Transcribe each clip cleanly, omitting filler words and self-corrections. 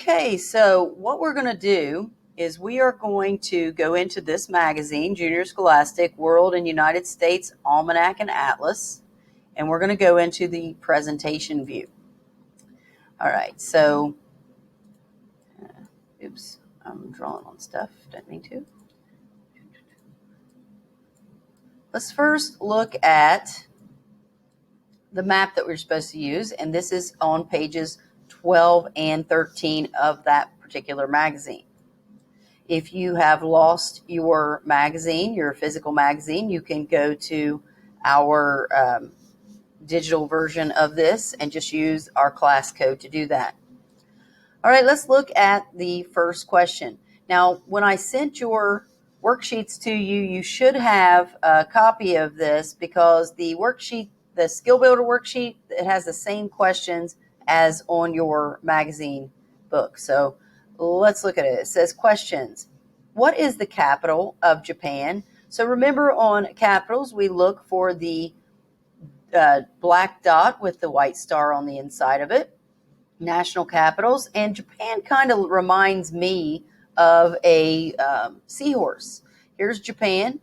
Okay, so what we're going to do is we are going to go into this magazine, Junior Scholastic World and United States Almanac and Atlas, and we're going to go into the presentation view. All right, so, oops, I'm drawing on stuff, didn't mean to. Let's first look at the map that we're supposed to use, and this is on pages 12 and 13 of that particular magazine. If you have lost your magazine, your physical magazine, you can go to our digital version of this and just use our class code to do that. All right, let's look at the first question. Now, when I sent your worksheets to you, you should have a copy of this because the worksheet, the Skill Builder worksheet, it has the same questions as on your magazine book. So let's look at it. It says questions. What is the capital of Japan? So remember, on capitals, we look for the black dot with the white star on the inside of it. National capitals. And Japan kind of reminds me of a seahorse. Here's Japan.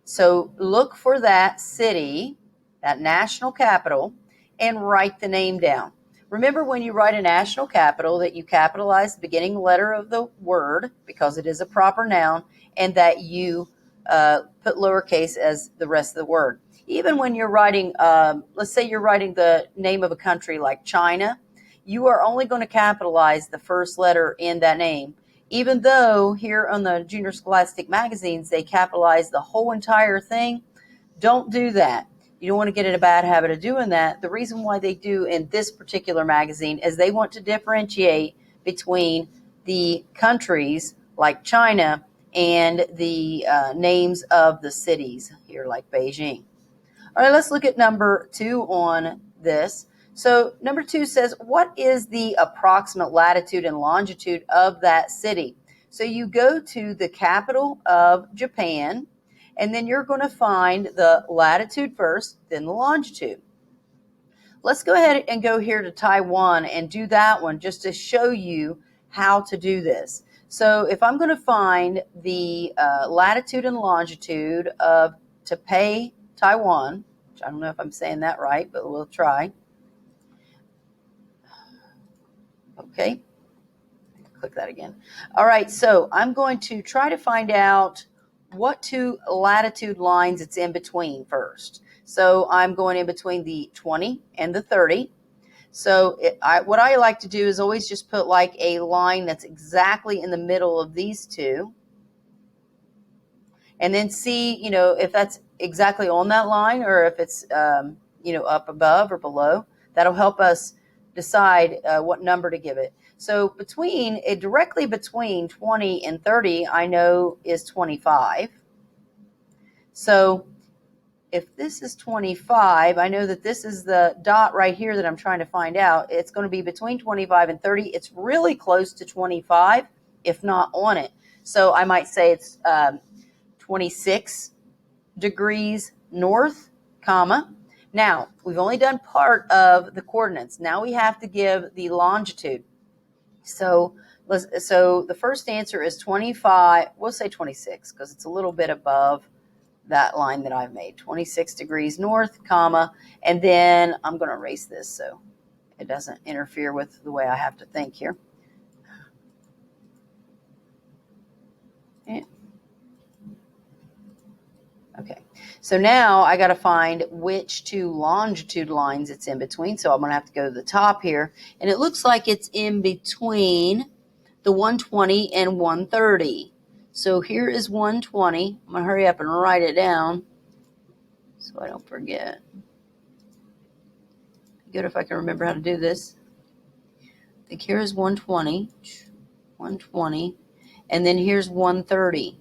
So look for that city, that national capital, and write the name down. Remember, when you write a national capital, that you capitalize the beginning letter of the word because it is a proper noun, and that you put lowercase as the rest of the word. Even when you're writing, let's say you're writing the name of a country like China, you are only going to capitalize the first letter in that name. Even though here on the Junior Scholastic magazines, they capitalize the whole entire thing, don't do that. You don't want to get in a bad habit of doing that. The reason why they do in this particular magazine is they want to differentiate between the countries like China and the names of the cities here like Beijing. All right, let's look at number 2 on this. So number 2 says, what is the approximate latitude and longitude of that city? So you go to the capital of Japan, and then you're going to find the latitude first, then the longitude. Let's go ahead and go here to Taiwan and do that one just to show you how to do this. So if I'm going to find the latitude and longitude of Taipei, Taiwan, which I don't know if I'm saying that right, but we'll try. Okay, click that again. All right, so I'm going to try to find out what 2 latitude lines it's in between first. So I'm going in between the 20 and the 30. So what I like to do is always just put like a line that's exactly in the middle of these 2. And then see, if that's exactly on that line or if it's, up above or below. That'll help us decide what number to give it. So directly between 20 and 30, I know is 25. So if this is 25, I know that this is the dot right here that I'm trying to find out. It's going to be between 25 and 30. It's really close to 25, if not on it. So I might say it's 26 degrees north, comma. Now, we've only done part of the coordinates. Now we have to give the longitude. So the first answer is 25. We'll say 26 because it's a little bit above that line that I've made. 26 degrees north, comma, and then I'm going to erase this so it doesn't interfere with the way I have to think here. Okay, so now I got to find which 2 longitude lines it's in between. So I'm going to have to go to the top here. And it looks like it's in between the 120 and 130. So here is 120. I'm going to hurry up and write it down so I don't forget. Good if I can remember how to do this. I think here is 120, and then here's 130.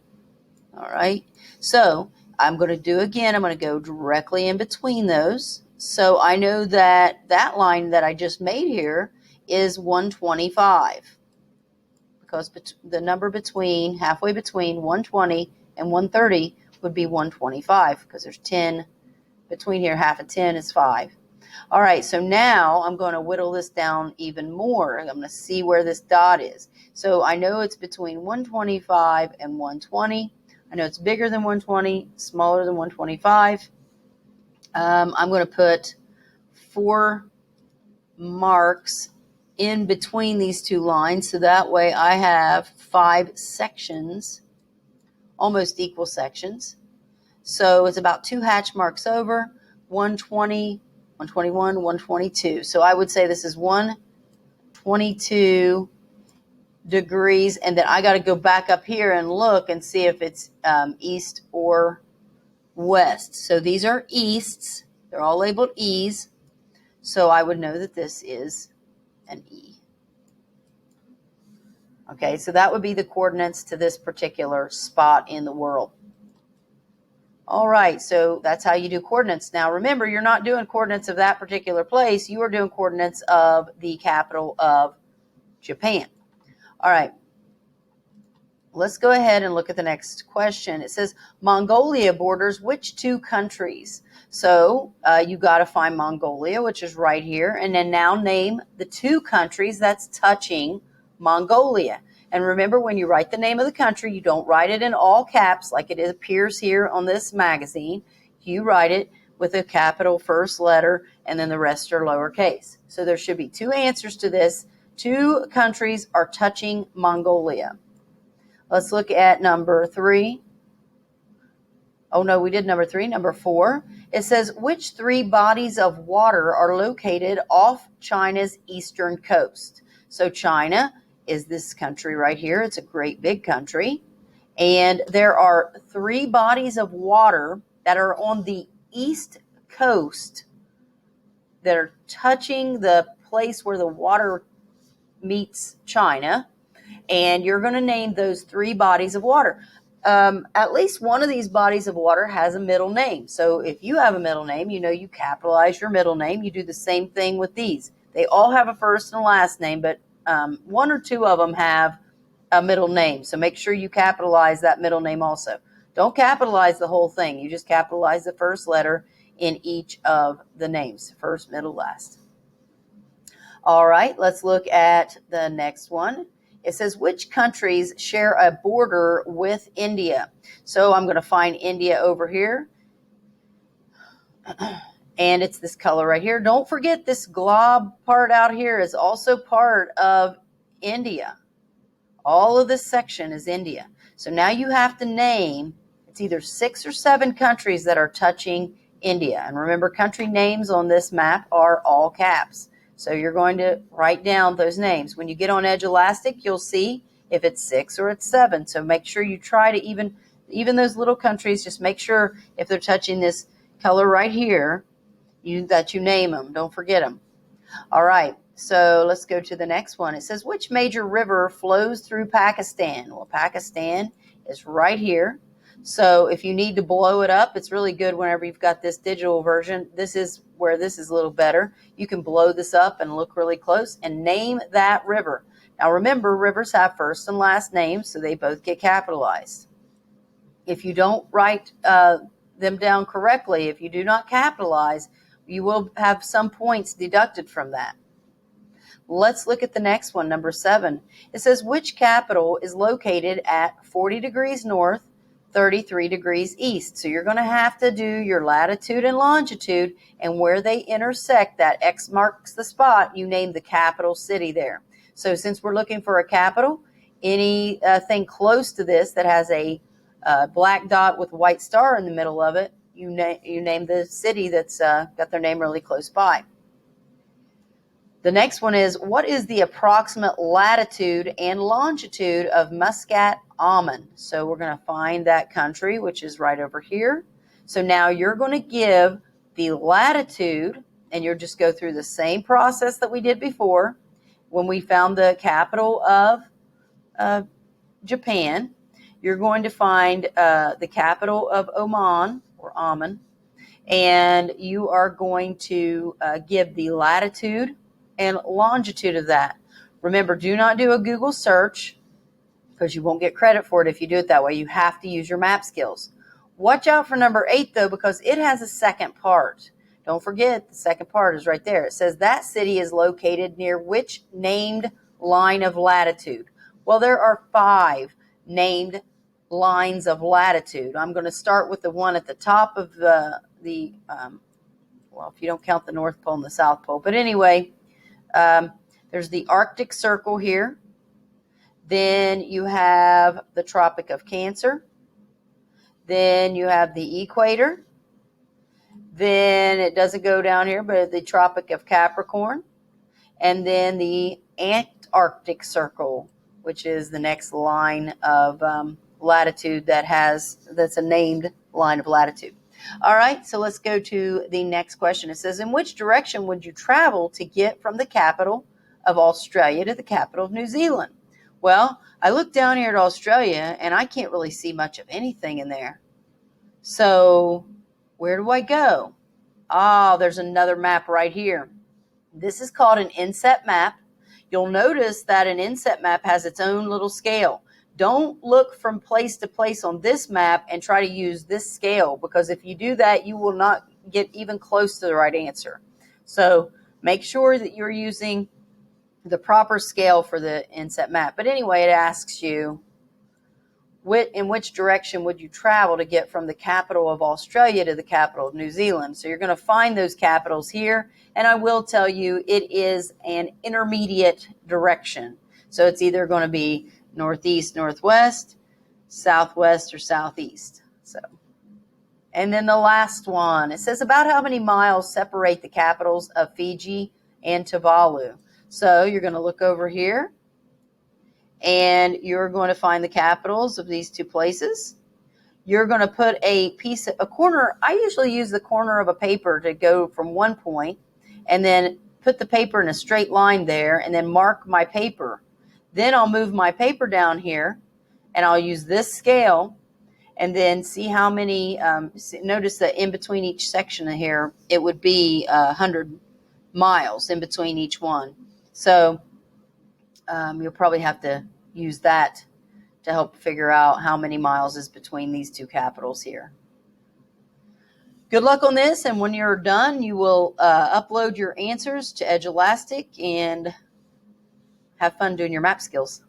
All right, so I'm going to do again, I'm going to go directly in between those. So I know that that line that I just made here is 125 because the number halfway between 120 and 130 would be 125 because there's 10 between here. Half of 10 is 5. All right, so now I'm going to whittle this down even more. I'm going to see where this dot is. So I know it's between 125 and 120. I know it's bigger than 120, smaller than 125. I'm going to put 4 marks in between these two lines, so that way I have 5 sections, almost equal sections. So it's about 2 hatch marks over, 120, 121, 122. So I would say this is 122 degrees, and then I got to go back up here and look and see if it's east or west. So these are easts. They're all labeled E's. So I would know that this is an E. Okay, so that would be the coordinates to this particular spot in the world. All right, so that's how you do coordinates. Now, remember, you're not doing coordinates of that particular place. You are doing coordinates of the capital of Japan. All right, let's go ahead and look at the next question. It says, Mongolia borders which 2 countries? So you got to find Mongolia, which is right here, and then now name the 2 countries that's touching Mongolia. And remember, when you write the name of the country, you don't write it in all caps like it appears here on this magazine. You write it with a capital first letter, and then the rest are lowercase. So there should be 2 answers to this. 2 countries are touching Mongolia. Let's look at number 3. Oh, no, we did number 3. Number 4. It says, which 3 bodies of water are located off China's eastern coast? So China is this country right here. It's a great big country. And there are 3 bodies of water that are on the east coast that are touching the place where the water meets China. And you're going to name those 3 bodies of water. At least one of these bodies of water has a middle name. So if you have a middle name, you know you capitalize your middle name. You do the same thing with these. They all have a first and a last name, but 1 or 2 of them have a middle name. So make sure you capitalize that middle name also. Don't capitalize the whole thing. You just capitalize the first letter in each of the names. First, middle, last. All right, let's look at the next one. It says, which countries share a border with India? So I'm going to find India over here. And it's this color right here. Don't forget this glob part out here is also part of India. All of this section is India. So now you have to name, it's either 6 or 7 countries that are touching India. And remember, country names on this map are all caps. So you're going to write down those names. When you get on Edge Elastic, you'll see if it's 6 or it's 7. So make sure you try to even those little countries, just make sure if they're touching this color right here, that you name them. Don't forget them. All right, so let's go to the next one. It says, which major river flows through Pakistan? Well, Pakistan is right here. So if you need to blow it up, it's really good whenever you've got this digital version. This is where this is a little better. You can blow this up and look really close and name that river. Now remember, rivers have first and last names, so they both get capitalized. If you don't write them down correctly, if you do not capitalize, you will have some points deducted from that. Let's look at the next one, number 7. It says, which capital is located at 40 degrees north, 33 degrees east? So you're going to have to do your latitude and longitude, and where they intersect, that X marks the spot, you name the capital city there. So since we're looking for a capital, anything close to this that has a black dot with a white star in the middle of it, you name the city that's got their name really close by. The next one is, what is the approximate latitude and longitude of Muscat, Almond? So we're going to find that country, which is right over here. So now you're going to give the latitude, and you'll just go through the same process that we did before when we found the capital of Japan. You're going to find the capital of Oman, or Almond, and you are going to give the latitude and longitude of that. Remember, do not do a Google search because you won't get credit for it if you do it that way. You have to use your map skills. Watch out for number 8, though, because it has a second part. Don't forget, the second part is right there. It says that city is located near which named line of latitude? Well, there are 5 named lines of latitude. I'm going to start with the one at the top of well, if you don't count the North Pole and the South Pole. But anyway, there's the Arctic Circle here. Then you have the Tropic of Cancer. Then you have the equator. Then it doesn't go down here, but the Tropic of Capricorn. And then the Antarctic Circle, which is the next line of latitude that's a named line of latitude. All right, so let's go to the next question. It says, in which direction would you travel to get from the capital of Australia to the capital of New Zealand? Well, I look down here at Australia, and I can't really see much of anything in there. So where do I go? There's another map right here. This is called an inset map. You'll notice that an inset map has its own little scale. Don't look from place to place on this map and try to use this scale, because if you do that, you will not get even close to the right answer. So make sure that you're using the proper scale for the inset map. But anyway, it asks you, in which direction would you travel to get from the capital of Australia to the capital of New Zealand? So you're going to find those capitals here, and I will tell you it is an intermediate direction. So it's either going to be northeast, northwest, southwest, or southeast. And then the last one, it says about how many miles separate the capitals of Fiji and Tavalu. So you're going to look over here, and you're going to find the capitals of these 2 places. You're going to put a corner. I usually use the corner of a paper to go from one point, and then put the paper in a straight line there, and then mark my paper. Then I'll move my paper down here, and I'll use this scale, and then see how many, notice that in between each section of here, it would be 100 miles in between each one. So you'll probably have to use that to help figure out how many miles is between these 2 capitals here. Good luck on this, and when you're done, you will upload your answers to Edulastic and have fun doing your map skills.